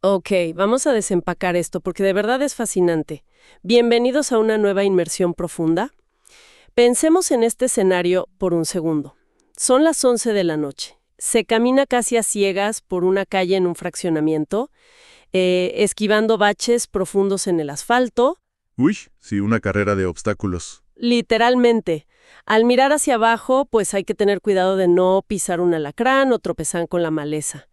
Ok, vamos a desempacar esto porque de verdad es fascinante. Bienvenidos a una nueva inmersión profunda. Pensemos en este escenario por un segundo. Son las 11 de la noche. Se camina casi a ciegas por una calle en un fraccionamiento, esquivando baches profundos en el asfalto. Uy, sí, una carrera de obstáculos. Literalmente. Al mirar hacia abajo, pues hay que tener cuidado de no pisar un alacrán o tropezar con la maleza.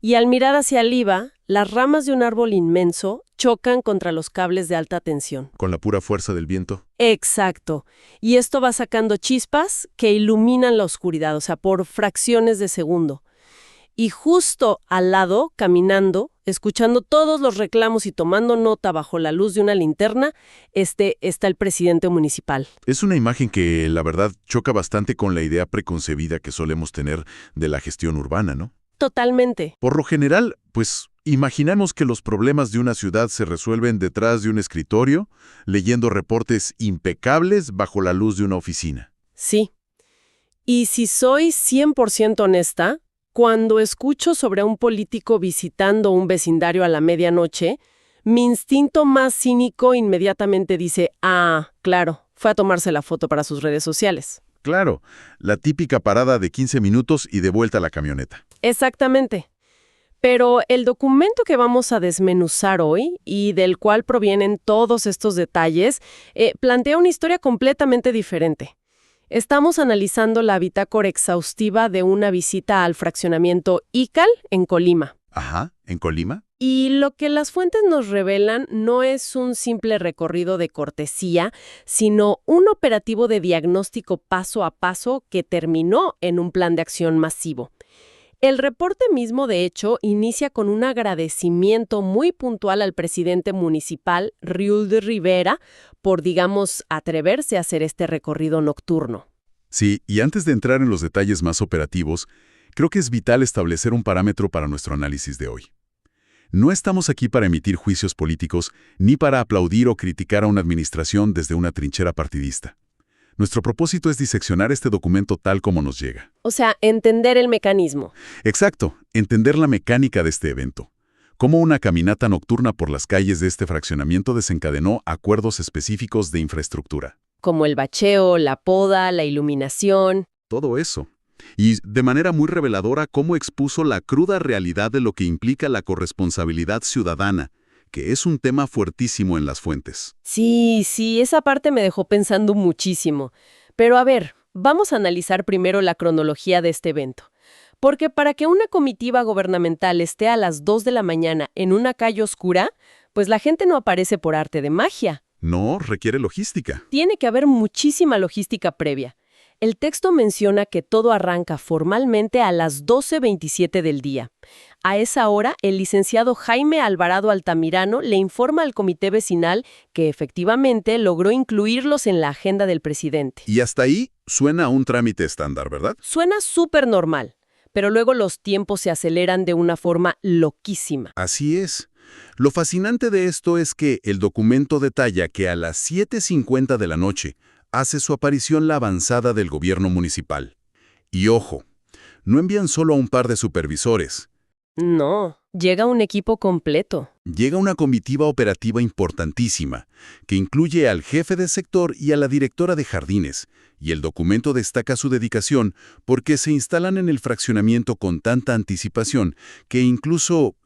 Y al mirar hacia arriba, las ramas de un árbol inmenso chocan contra los cables de alta tensión. Con la pura fuerza del viento. Exacto. Y esto va sacando chispas que iluminan la oscuridad, o sea, por fracciones de segundo. Y justo al lado, caminando, escuchando todos los reclamos y tomando nota bajo la luz de una linterna, está el presidente municipal. Es una imagen que, la verdad, choca bastante con la idea preconcebida que solemos tener de la gestión urbana, ¿no? Totalmente. Por lo general, pues, imaginamos que los problemas de una ciudad se resuelven detrás de un escritorio, leyendo reportes impecables bajo la luz de una oficina. Sí. Y si soy 100% honesta, cuando escucho sobre un político visitando un vecindario a la medianoche, mi instinto más cínico inmediatamente dice, claro, fue a tomarse la foto para sus redes sociales. Claro, la típica parada de 15 minutos y de vuelta a la camioneta. Exactamente. Pero el documento que vamos a desmenuzar hoy y del cual provienen todos estos detalles, plantea una historia completamente diferente. Estamos analizando la bitácora exhaustiva de una visita al fraccionamiento Ical en Colima. Ajá, ¿en Colima? Y lo que las fuentes nos revelan no es un simple recorrido de cortesía, sino un operativo de diagnóstico paso a paso que terminó en un plan de acción masivo. El reporte mismo, de hecho, inicia con un agradecimiento muy puntual al presidente municipal, Riul de Rivera, por, digamos, atreverse a hacer este recorrido nocturno. Sí, y antes de entrar en los detalles más operativos, creo que es vital establecer un parámetro para nuestro análisis de hoy. No estamos aquí para emitir juicios políticos ni para aplaudir o criticar a una administración desde una trinchera partidista. Nuestro propósito es diseccionar este documento tal como nos llega. O sea, entender el mecanismo. Exacto, entender la mecánica de este evento. Cómo una caminata nocturna por las calles de este fraccionamiento desencadenó acuerdos específicos de infraestructura. Como el bacheo, la poda, la iluminación. Todo eso. Y de manera muy reveladora cómo expuso la cruda realidad de lo que implica la corresponsabilidad ciudadana, que es un tema fuertísimo en las fuentes. Sí, esa parte me dejó pensando muchísimo. Pero a ver, vamos a analizar primero la cronología de este evento. Porque para que una comitiva gubernamental esté a las 2 de la mañana en una calle oscura, pues la gente no aparece por arte de magia. No, requiere logística. Tiene que haber muchísima logística previa. El texto menciona que todo arranca formalmente a las 12:27 del día. A esa hora, el licenciado Jaime Alvarado Altamirano le informa al comité vecinal que efectivamente logró incluirlos en la agenda del presidente. Y hasta ahí suena a un trámite estándar, ¿verdad? Suena súper normal, pero luego los tiempos se aceleran de una forma loquísima. Así es. Lo fascinante de esto es que el documento detalla que a las 7:50 de la noche hace su aparición la avanzada del gobierno municipal. Y ojo, no envían solo a un par de supervisores. No, llega un equipo completo. Llega una comitiva operativa importantísima, que incluye al jefe de sector y a la directora de jardines, y el documento destaca su dedicación porque se instalan en el fraccionamiento con tanta anticipación que incluso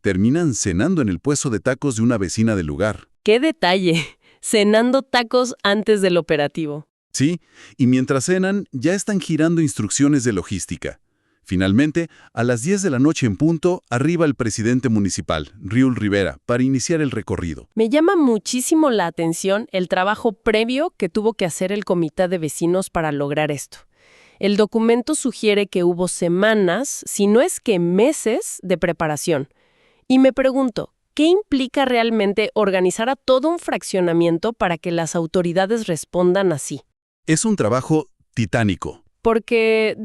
terminan cenando en el puesto de tacos de una vecina del lugar. ¡Qué detalle! Cenando tacos antes del operativo. Sí, y mientras cenan, ya están girando instrucciones de logística. Finalmente, a las 10 de la noche en punto, arriba el presidente municipal, Riul Rivera, para iniciar el recorrido. Me llama muchísimo la atención el trabajo previo que tuvo que hacer el comité de vecinos para lograr esto. El documento sugiere que hubo semanas, si no es que meses, de preparación. Y me pregunto, ¿qué implica realmente organizar a todo un fraccionamiento para que las autoridades respondan así? Es un trabajo titánico. Porque,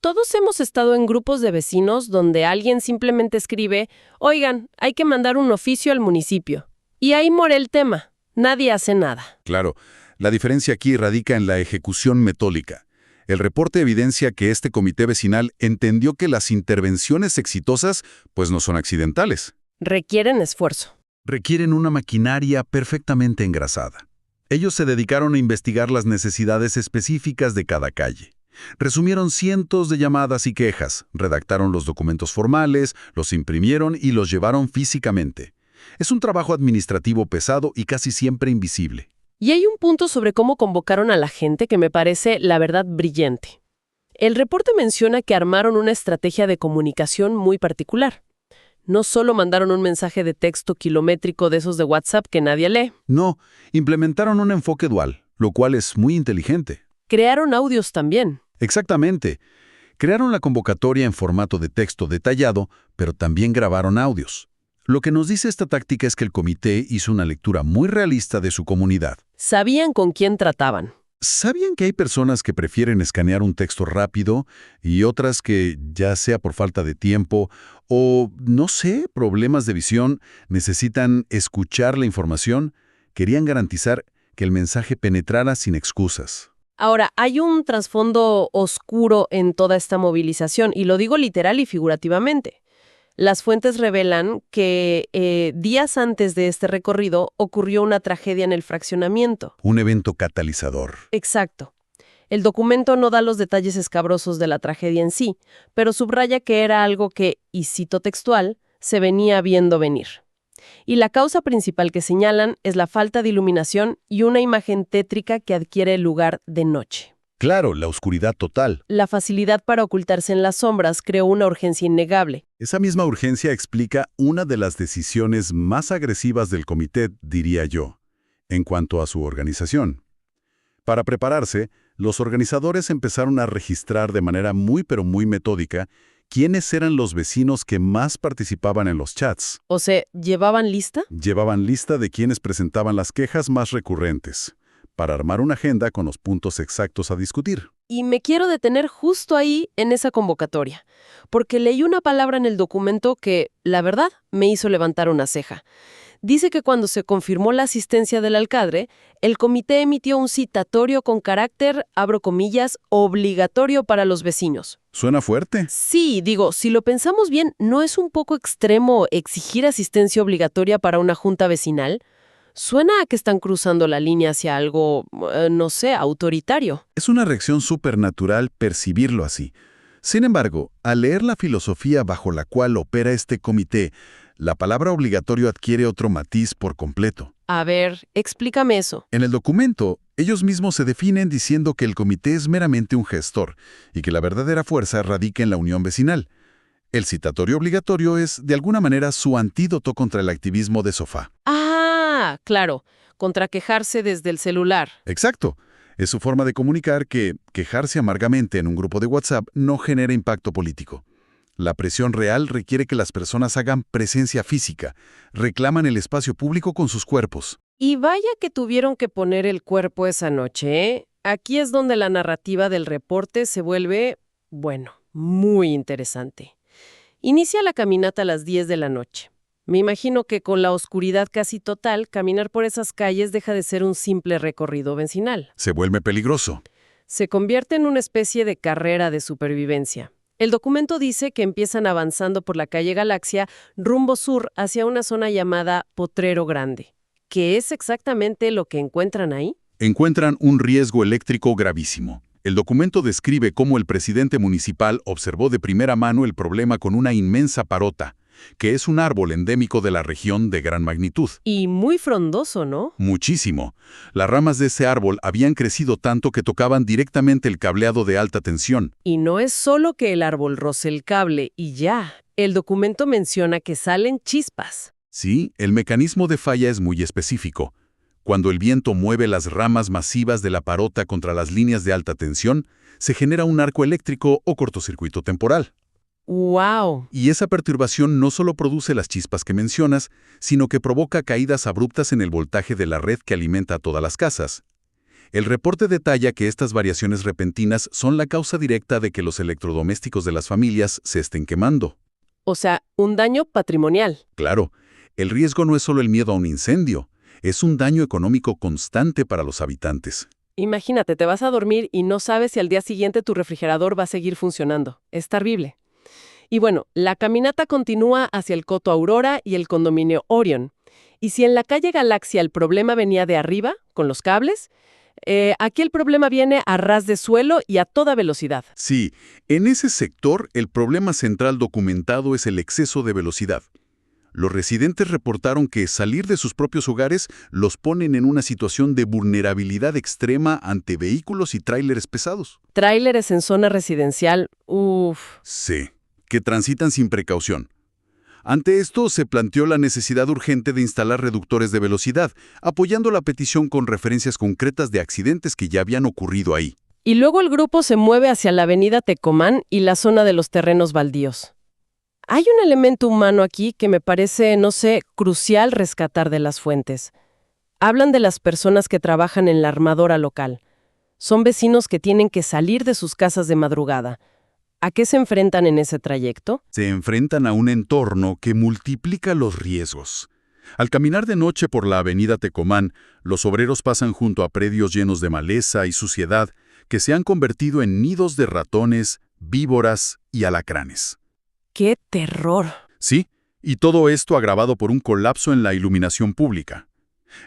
todos hemos estado en grupos de vecinos donde alguien simplemente escribe, oigan, hay que mandar un oficio al municipio. Y ahí muere el tema. Nadie hace nada. Claro, la diferencia aquí radica en la ejecución metódica. El reporte evidencia que este comité vecinal entendió que las intervenciones exitosas, pues no son accidentales. Requieren esfuerzo. Requieren una maquinaria perfectamente engrasada. Ellos se dedicaron a investigar las necesidades específicas de cada calle. Resumieron cientos de llamadas y quejas, redactaron los documentos formales, los imprimieron y los llevaron físicamente. Es un trabajo administrativo pesado y casi siempre invisible. Y hay un punto sobre cómo convocaron a la gente que me parece, la verdad, brillante. El reporte menciona que armaron una estrategia de comunicación muy particular. No solo mandaron un mensaje de texto kilométrico de esos de WhatsApp que nadie lee. No, implementaron un enfoque dual, lo cual es muy inteligente. Crearon audios también. Exactamente. Crearon la convocatoria en formato de texto detallado, pero también grabaron audios. Lo que nos dice esta táctica es que el comité hizo una lectura muy realista de su comunidad. Sabían con quién trataban. ¿Sabían que hay personas que prefieren escanear un texto rápido y otras que, ya sea por falta de tiempo o, no sé, problemas de visión, necesitan escuchar la información? Querían garantizar que el mensaje penetrara sin excusas. Ahora, hay un trasfondo oscuro en toda esta movilización, y lo digo literal y figurativamente. Las fuentes revelan que días antes de este recorrido ocurrió una tragedia en el fraccionamiento. Un evento catalizador. Exacto. El documento no da los detalles escabrosos de la tragedia en sí, pero subraya que era algo que, y cito textual, se venía viendo venir. Y la causa principal que señalan es la falta de iluminación y una imagen tétrica que adquiere lugar de noche. Claro, la oscuridad total. La facilidad para ocultarse en las sombras creó una urgencia innegable. Esa misma urgencia explica una de las decisiones más agresivas del comité, diría yo, en cuanto a su organización. Para prepararse, los organizadores empezaron a registrar de manera muy metódica quiénes eran los vecinos que más participaban en los chats. O sea, ¿llevaban lista? Llevaban lista de quienes presentaban las quejas más recurrentes, para armar una agenda con los puntos exactos a discutir. Y me quiero detener justo ahí en esa convocatoria, porque leí una palabra en el documento que, la verdad, me hizo levantar una ceja. Dice que cuando se confirmó la asistencia del alcalde, el comité emitió un citatorio con carácter, abro comillas, obligatorio para los vecinos. ¿Suena fuerte? Sí, digo, si lo pensamos bien, ¿no es un poco extremo exigir asistencia obligatoria para una junta vecinal? Suena a que están cruzando la línea hacia algo, no sé, autoritario. Es una reacción supernatural percibirlo así. Sin embargo, al leer la filosofía bajo la cual opera este comité, la palabra obligatorio adquiere otro matiz por completo. A ver, explícame eso. En el documento, ellos mismos se definen diciendo que el comité es meramente un gestor y que la verdadera fuerza radica en la unión vecinal. El citatorio obligatorio es, de alguna manera, su antídoto contra el activismo de sofá. Ah, claro, contra quejarse desde el celular. Exacto. Es su forma de comunicar que quejarse amargamente en un grupo de WhatsApp no genera impacto político. La presión real requiere que las personas hagan presencia física, reclaman el espacio público con sus cuerpos. Y vaya que tuvieron que poner el cuerpo esa noche, ¿eh? Aquí es donde la narrativa del reporte se vuelve, bueno, muy interesante. Inicia la caminata a las 10 de la noche. Me imagino que con la oscuridad casi total, caminar por esas calles deja de ser un simple recorrido vecinal. Se vuelve peligroso. Se convierte en una especie de carrera de supervivencia. El documento dice que empiezan avanzando por la calle Galaxia rumbo sur hacia una zona llamada Potrero Grande. ¿Qué es exactamente lo que encuentran ahí? Encuentran un riesgo eléctrico gravísimo. El documento describe cómo el presidente municipal observó de primera mano el problema con una inmensa parota, que es un árbol endémico de la región de gran magnitud. Y muy frondoso, ¿no? Muchísimo. Las ramas de ese árbol habían crecido tanto que tocaban directamente el cableado de alta tensión. Y no es solo que el árbol roce el cable y ya. El documento menciona que salen chispas. Sí, el mecanismo de falla es muy específico. Cuando el viento mueve las ramas masivas de la parota contra las líneas de alta tensión, se genera un arco eléctrico o cortocircuito temporal. ¡Wow! Y esa perturbación no solo produce las chispas que mencionas, sino que provoca caídas abruptas en el voltaje de la red que alimenta a todas las casas. El reporte detalla que estas variaciones repentinas son la causa directa de que los electrodomésticos de las familias se estén quemando. O sea, un daño patrimonial. Claro, el riesgo no es solo el miedo a un incendio, es un daño económico constante para los habitantes. Imagínate, te vas a dormir y no sabes si al día siguiente tu refrigerador va a seguir funcionando. Es terrible. Y bueno, la caminata continúa hacia el Coto Aurora y el condominio Orion. Y si en la calle Galaxia el problema venía de arriba, con los cables, aquí el problema viene a ras de suelo y a toda velocidad. Sí, en ese sector el problema central documentado es el exceso de velocidad. Los residentes reportaron que salir de sus propios hogares los ponen en una situación de vulnerabilidad extrema ante vehículos y tráileres pesados. Tráileres en zona residencial, uff. Sí, que transitan sin precaución. Ante esto, se planteó la necesidad urgente de instalar reductores de velocidad, apoyando la petición con referencias concretas de accidentes que ya habían ocurrido ahí. Y luego el grupo se mueve hacia la avenida Tecomán y la zona de los terrenos baldíos. Hay un elemento humano aquí que me parece, no sé, crucial rescatar de las fuentes. Hablan de las personas que trabajan en la armadora local. Son vecinos que tienen que salir de sus casas de madrugada. ¿A qué se enfrentan en ese trayecto? Se enfrentan a un entorno que multiplica los riesgos. Al caminar de noche por la avenida Tecomán, los obreros pasan junto a predios llenos de maleza y suciedad que se han convertido en nidos de ratones, víboras y alacranes. ¡Qué terror! Sí, y todo esto agravado por un colapso en la iluminación pública.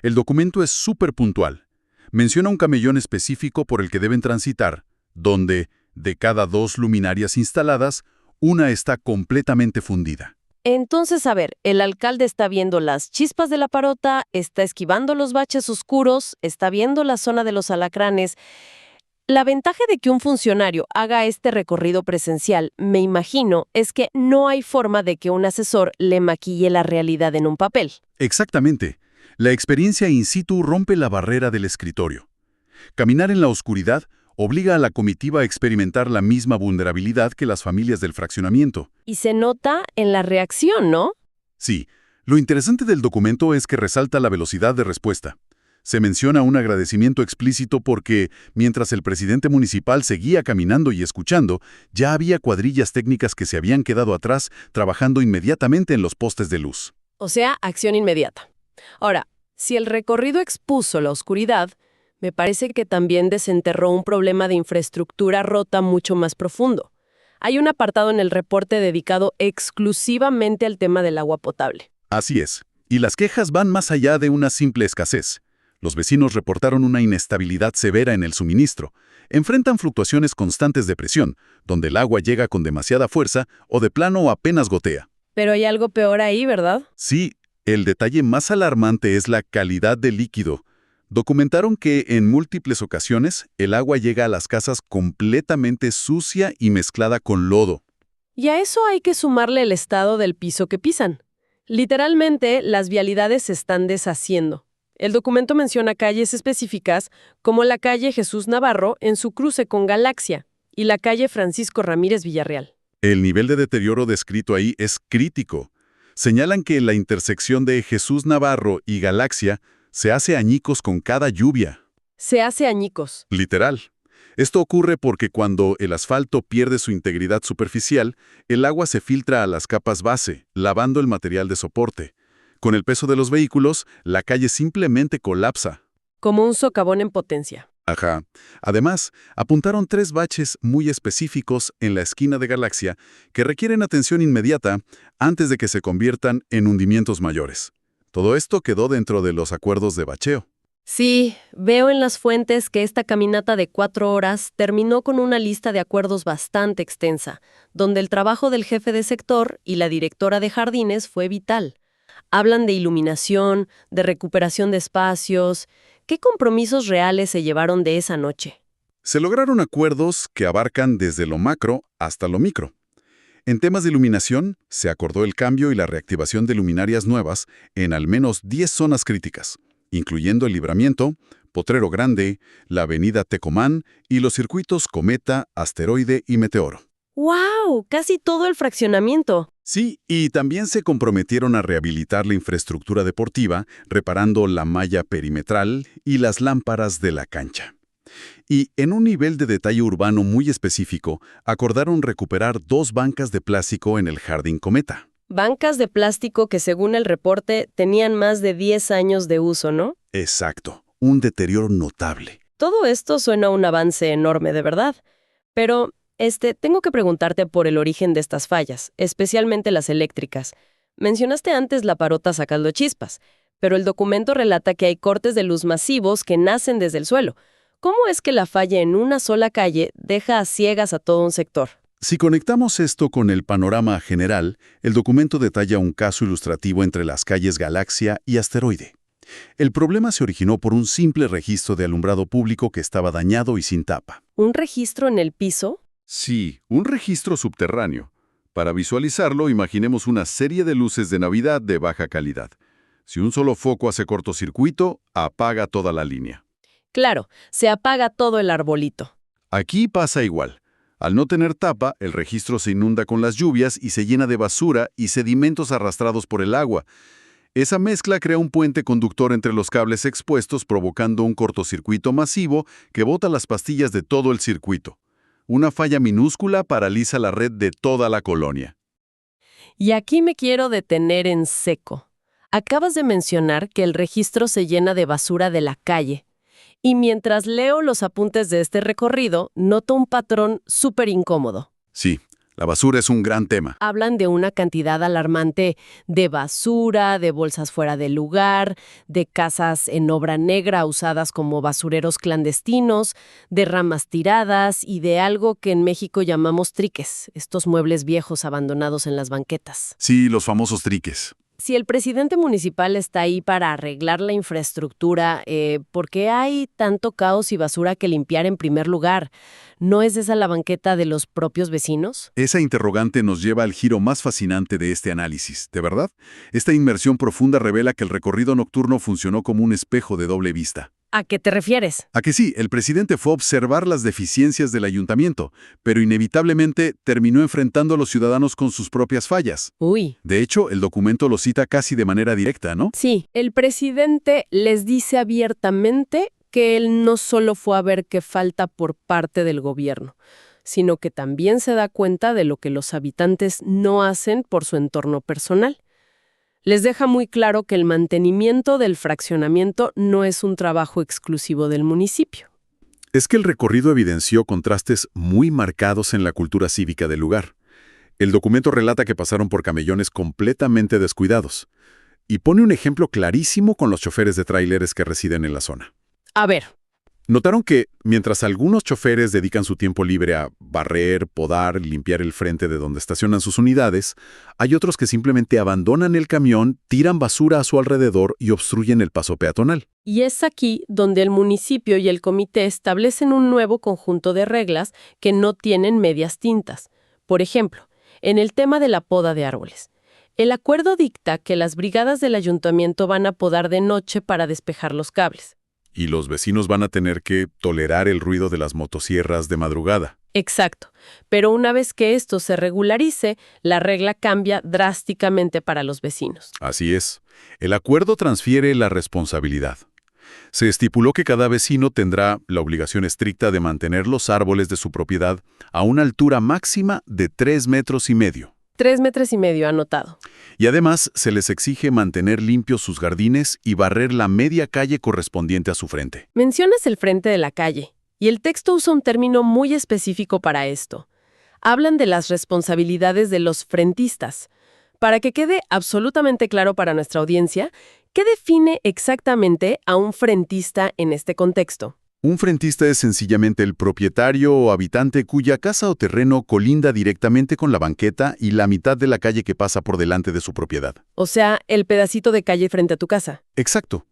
El documento es súper puntual. Menciona un camellón específico por el que deben transitar, donde, de cada 2 luminarias instaladas, una está completamente fundida. Entonces, a ver, el alcalde está viendo las chispas de la parota, está esquivando los baches oscuros, está viendo la zona de los alacranes. La ventaja de que un funcionario haga este recorrido presencial, me imagino, es que no hay forma de que un asesor le maquille la realidad en un papel. Exactamente. La experiencia in situ rompe la barrera del escritorio. Caminar en la oscuridad obliga a la comitiva a experimentar la misma vulnerabilidad que las familias del fraccionamiento. Y se nota en la reacción, ¿no? Sí, lo interesante del documento es que resalta la velocidad de respuesta. Se menciona un agradecimiento explícito porque, mientras el presidente municipal seguía caminando y escuchando, ya había cuadrillas técnicas que se habían quedado atrás trabajando inmediatamente en los postes de luz. O sea, acción inmediata. Ahora, si el recorrido expuso la oscuridad, me parece que también desenterró un problema de infraestructura rota mucho más profundo. Hay un apartado en el reporte dedicado exclusivamente al tema del agua potable. Así es. Y las quejas van más allá de una simple escasez. Los vecinos reportaron una inestabilidad severa en el suministro. Enfrentan fluctuaciones constantes de presión, donde el agua llega con demasiada fuerza o de plano apenas gotea. Pero hay algo peor ahí, ¿verdad? Sí, el detalle más alarmante es la calidad del líquido. Documentaron que en múltiples ocasiones el agua llega a las casas completamente sucia y mezclada con lodo. Y a eso hay que sumarle el estado del piso que pisan. Literalmente, las vialidades se están deshaciendo. El documento menciona calles específicas como la calle Jesús Navarro en su cruce con Galaxia y la calle Francisco Ramírez Villarreal. El nivel de deterioro descrito ahí es crítico. Señalan que la intersección de Jesús Navarro y Galaxia se hace añicos con cada lluvia. Se hace añicos. Literal. Esto ocurre porque cuando el asfalto pierde su integridad superficial, el agua se filtra a las capas base, lavando el material de soporte. Con el peso de los vehículos, la calle simplemente colapsa. Como un socavón en potencia. Ajá. Además, apuntaron 3 baches muy específicos en la esquina de Galaxia que requieren atención inmediata antes de que se conviertan en hundimientos mayores. Todo esto quedó dentro de los acuerdos de bacheo. Sí, veo en las fuentes que esta caminata de 4 horas terminó con una lista de acuerdos bastante extensa, donde el trabajo del jefe de sector y la directora de jardines fue vital. Hablan de iluminación, de recuperación de espacios. ¿Qué compromisos reales se llevaron de esa noche? Se lograron acuerdos que abarcan desde lo macro hasta lo micro. En temas de iluminación, se acordó el cambio y la reactivación de luminarias nuevas en al menos 10 zonas críticas, incluyendo el Libramiento, Potrero Grande, la avenida Tecomán y los circuitos Cometa, Asteroide y Meteoro. ¡Wow! Casi todo el fraccionamiento. Sí, y también se comprometieron a rehabilitar la infraestructura deportiva, reparando la malla perimetral y las lámparas de la cancha. Y en un nivel de detalle urbano muy específico, acordaron recuperar 2 bancas de plástico en el Jardín Cometa. Bancas de plástico que, según el reporte, tenían más de 10 años de uso, ¿no? Exacto, un deterioro notable. Todo esto suena a un avance enorme, de verdad. Pero, Tengo que preguntarte por el origen de estas fallas, especialmente las eléctricas. Mencionaste antes la parota sacando chispas, pero el documento relata que hay cortes de luz masivos que nacen desde el suelo. ¿Cómo es que la falla en una sola calle deja a ciegas a todo un sector? Si conectamos esto con el panorama general, el documento detalla un caso ilustrativo entre las calles Galaxia y Asteroide. El problema se originó por un simple registro de alumbrado público que estaba dañado y sin tapa. ¿Un registro en el piso? Sí, un registro subterráneo. Para visualizarlo, imaginemos una serie de luces de Navidad de baja calidad. Si un solo foco hace cortocircuito, apaga toda la línea. Claro, se apaga todo el arbolito. Aquí pasa igual. Al no tener tapa, el registro se inunda con las lluvias y se llena de basura y sedimentos arrastrados por el agua. Esa mezcla crea un puente conductor entre los cables expuestos, provocando un cortocircuito masivo que bota las pastillas de todo el circuito. Una falla minúscula paraliza la red de toda la colonia. Y aquí me quiero detener en seco. Acabas de mencionar que el registro se llena de basura de la calle. Y mientras leo los apuntes de este recorrido, noto un patrón súper incómodo. Sí, la basura es un gran tema. Hablan de una cantidad alarmante de basura, de bolsas fuera de lugar, de casas en obra negra usadas como basureros clandestinos, de ramas tiradas y de algo que en México llamamos triques, estos muebles viejos abandonados en las banquetas. Sí, los famosos triques. Si el presidente municipal está ahí para arreglar la infraestructura, ¿por qué hay tanto caos y basura que limpiar en primer lugar? ¿No es esa la banqueta de los propios vecinos? Esa interrogante nos lleva al giro más fascinante de este análisis, ¿de verdad? Esta inmersión profunda revela que el recorrido nocturno funcionó como un espejo de doble vista. ¿A qué te refieres? A que sí, el presidente fue a observar las deficiencias del ayuntamiento, pero inevitablemente terminó enfrentando a los ciudadanos con sus propias fallas. Uy. De hecho, el documento lo cita casi de manera directa, ¿no? Sí, el presidente les dice abiertamente que él no solo fue a ver qué falta por parte del gobierno, sino que también se da cuenta de lo que los habitantes no hacen por su entorno personal. Les deja muy claro que el mantenimiento del fraccionamiento no es un trabajo exclusivo del municipio. Es que el recorrido evidenció contrastes muy marcados en la cultura cívica del lugar. El documento relata que pasaron por camellones completamente descuidados y pone un ejemplo clarísimo con los choferes de tráileres que residen en la zona. A ver. Notaron que, mientras algunos choferes dedican su tiempo libre a barrer, podar, limpiar el frente de donde estacionan sus unidades, hay otros que simplemente abandonan el camión, tiran basura a su alrededor y obstruyen el paso peatonal. Y es aquí donde el municipio y el comité establecen un nuevo conjunto de reglas que no tienen medias tintas. Por ejemplo, en el tema de la poda de árboles. El acuerdo dicta que las brigadas del ayuntamiento van a podar de noche para despejar los cables. Y los vecinos van a tener que tolerar el ruido de las motosierras de madrugada. Exacto. Pero una vez que esto se regularice, la regla cambia drásticamente para los vecinos. Así es. El acuerdo transfiere la responsabilidad. Se estipuló que cada vecino tendrá la obligación estricta de mantener los árboles de su propiedad a una altura máxima de 3,5 metros. 3,5 metros anotado. Y además se les exige mantener limpios sus jardines y barrer la media calle correspondiente a su frente. Mencionas el frente de la calle, y el texto usa un término muy específico para esto. Hablan de las responsabilidades de los frentistas. Para que quede absolutamente claro para nuestra audiencia, ¿qué define exactamente a un frentista en este contexto? Un frentista es sencillamente el propietario o habitante cuya casa o terreno colinda directamente con la banqueta y la mitad de la calle que pasa por delante de su propiedad. O sea, el pedacito de calle frente a tu casa. Exacto.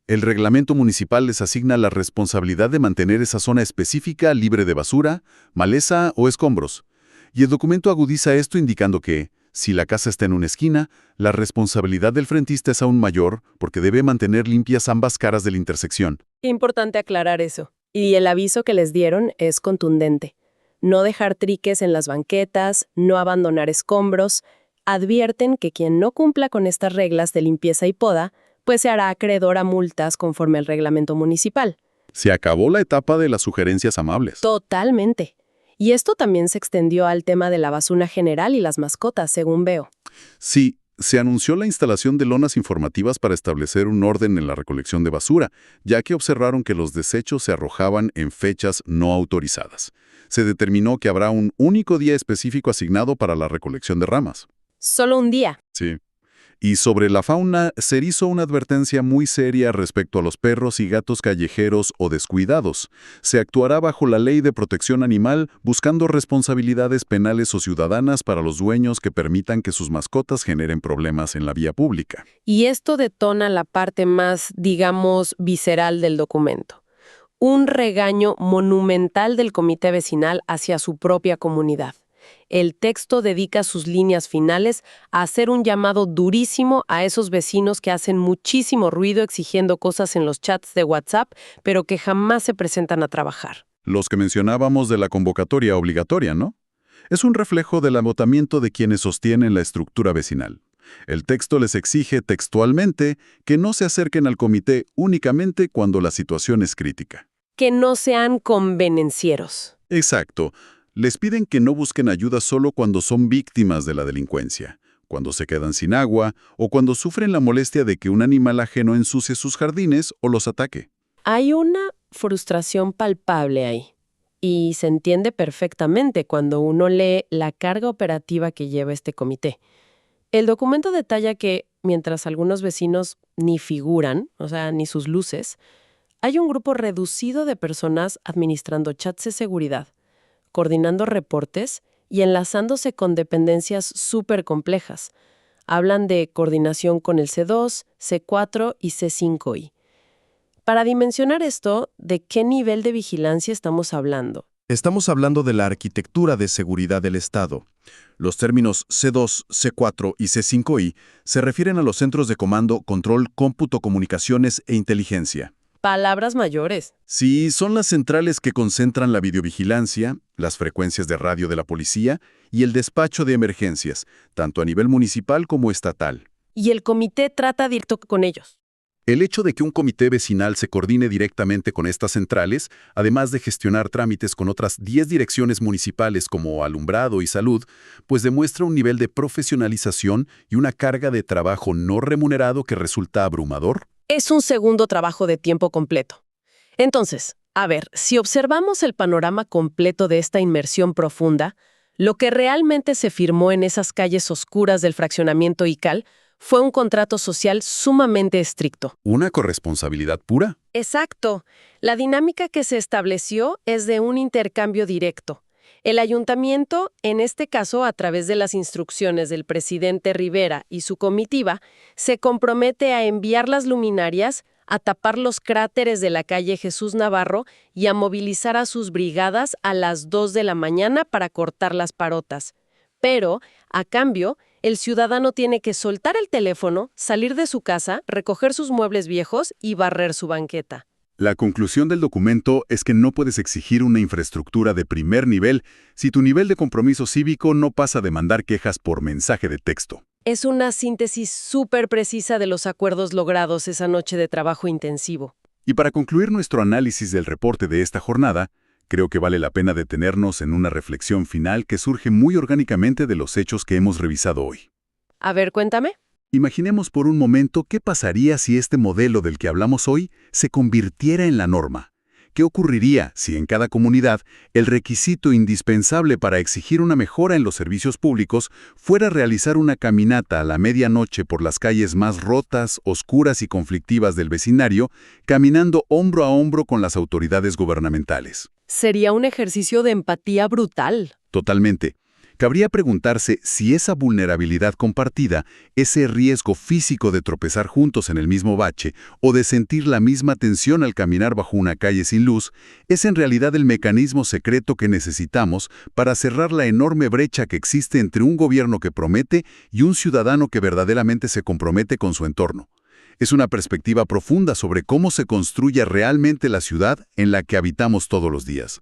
El reglamento municipal les asigna la responsabilidad de mantener esa zona específica libre de basura, maleza o escombros. Y el documento agudiza esto indicando que, si la casa está en una esquina, la responsabilidad del frentista es aún mayor porque debe mantener limpias ambas caras de la intersección. Importante aclarar eso. Y el aviso que les dieron es contundente. No dejar triques en las banquetas, no abandonar escombros. Advierten que quien no cumpla con estas reglas de limpieza y poda, pues se hará acreedor a multas conforme al reglamento municipal. Se acabó la etapa de las sugerencias amables. Totalmente. Y esto también se extendió al tema de la basura general y las mascotas, según veo. Sí, Se anunció la instalación de lonas informativas para establecer un orden en la recolección de basura, ya que observaron que los desechos se arrojaban en fechas no autorizadas. Se determinó que habrá un único día específico asignado para la recolección de ramas. Solo un día. Sí. Y sobre la fauna, se hizo una advertencia muy seria respecto a los perros y gatos callejeros o descuidados. Se actuará bajo la Ley de Protección Animal, buscando responsabilidades penales o ciudadanas para los dueños que permitan que sus mascotas generen problemas en la vía pública. Y esto detona la parte más, digamos, visceral del documento. Un regaño monumental del comité vecinal hacia su propia comunidad. El texto dedica sus líneas finales a hacer un llamado durísimo a esos vecinos que hacen muchísimo ruido exigiendo cosas en los chats de WhatsApp, pero que jamás se presentan a trabajar. Los que mencionábamos de la convocatoria obligatoria, ¿no? Es un reflejo del agotamiento de quienes sostienen la estructura vecinal. El texto les exige textualmente que no se acerquen al comité únicamente cuando la situación es crítica. Que no sean convenencieros. Exacto. Les piden que no busquen ayuda solo cuando son víctimas de la delincuencia, cuando se quedan sin agua o cuando sufren la molestia de que un animal ajeno ensucie sus jardines o los ataque. Hay una frustración palpable ahí. Y se entiende perfectamente cuando uno lee la carga operativa que lleva este comité. El documento detalla que, mientras algunos vecinos ni figuran, o sea, ni sus luces, hay un grupo reducido de personas administrando chats de seguridad, coordinando reportes y enlazándose con dependencias súper complejas. Hablan de coordinación con el C2, C4 y C5I. Para dimensionar esto, ¿de qué nivel de vigilancia estamos hablando? Estamos hablando de la arquitectura de seguridad del Estado. Los términos C2, C4 y C5I se refieren a los centros de comando, control, cómputo, comunicaciones e inteligencia. Palabras mayores. Sí, son las centrales que concentran la videovigilancia, las frecuencias de radio de la policía y el despacho de emergencias, tanto a nivel municipal como estatal. Y el comité trata directo con ellos. El hecho de que un comité vecinal se coordine directamente con estas centrales, además de gestionar trámites con otras 10 direcciones municipales como alumbrado y salud, pues demuestra un nivel de profesionalización y una carga de trabajo no remunerado que resulta abrumador. Es un segundo trabajo de tiempo completo. Entonces, a ver, si observamos el panorama completo de esta inmersión profunda, lo que realmente se firmó en esas calles oscuras del fraccionamiento ICAL fue un contrato social sumamente estricto. ¿Una corresponsabilidad pura? Exacto. La dinámica que se estableció es de un intercambio directo. El ayuntamiento, en este caso a través de las instrucciones del presidente Rivera y su comitiva, se compromete a enviar las luminarias, a tapar los cráteres de la calle Jesús Navarro y a movilizar a sus brigadas a las 2 de la mañana para cortar las parotas. Pero, a cambio, el ciudadano tiene que soltar el teléfono, salir de su casa, recoger sus muebles viejos y barrer su banqueta. La conclusión del documento es que no puedes exigir una infraestructura de primer nivel si tu nivel de compromiso cívico no pasa de mandar quejas por mensaje de texto. Es una síntesis súper precisa de los acuerdos logrados esa noche de trabajo intensivo. Y para concluir nuestro análisis del reporte de esta jornada, creo que vale la pena detenernos en una reflexión final que surge muy orgánicamente de los hechos que hemos revisado hoy. A ver, cuéntame. Imaginemos por un momento qué pasaría si este modelo del que hablamos hoy se convirtiera en la norma. ¿Qué ocurriría si en cada comunidad el requisito indispensable para exigir una mejora en los servicios públicos fuera realizar una caminata a la medianoche por las calles más rotas, oscuras y conflictivas del vecindario, caminando hombro a hombro con las autoridades gubernamentales? Sería un ejercicio de empatía brutal. Totalmente. Cabría preguntarse si esa vulnerabilidad compartida, ese riesgo físico de tropezar juntos en el mismo bache o de sentir la misma tensión al caminar bajo una calle sin luz, es en realidad el mecanismo secreto que necesitamos para cerrar la enorme brecha que existe entre un gobierno que promete y un ciudadano que verdaderamente se compromete con su entorno. Es una perspectiva profunda sobre cómo se construye realmente la ciudad en la que habitamos todos los días.